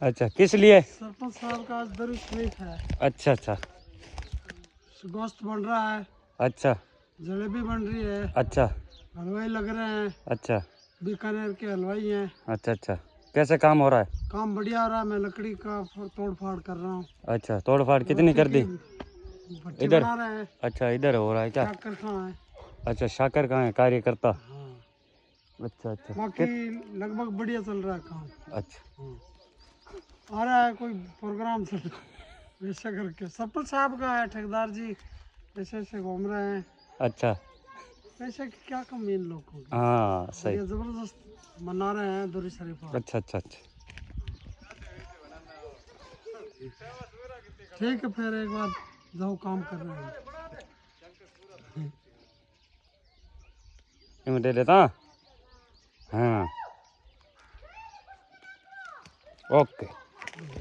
अच्छा, किस लिए? सरपंच साहब का आज दरुद शरीफ है। अच्छा अच्छा गोश्त बन रहा है, अच्छा जलेबी बन रही है, अच्छा हलवाई लग रहे हैं, अच्छा बीकानेर के हलवाई हैं। अच्छा अच्छा। कैसे काम हो रहा है? काम बढ़िया हो रहा है। मैं लकड़ी का तोड़ फाड़ कर रहा हूँ। अच्छा, तोड़ फाड़ कितनी कर दी? भट्टी इधर? बना रहे हैं। अच्छा, इधर हो रहा है क्या? शाकर कहाँ है? अच्छा, शाकर कहाँ है? कार्यकर्ता? हाँ, अच्छा अच्छा। बाकी लगभग बढ़िया चल रहा है काम। अच्छा आ रहा है कोई प्रोग्राम चल रहा है वैसे करके। सरपंच साहब का है, ठेकेदार जी ऐसे ऐसे घूम रहे हैं। अच्छा। पैसे की क्या कमी इन लोगों की। हाँ सही। बढ़िया जबरदस्त मना रहे हैं दरुद शरीफ। अच्छा अच्छा अच्छा। ठीक है, फिर एक बार जाओ काम कर रहे हैं। दे देता। हाँ ओके।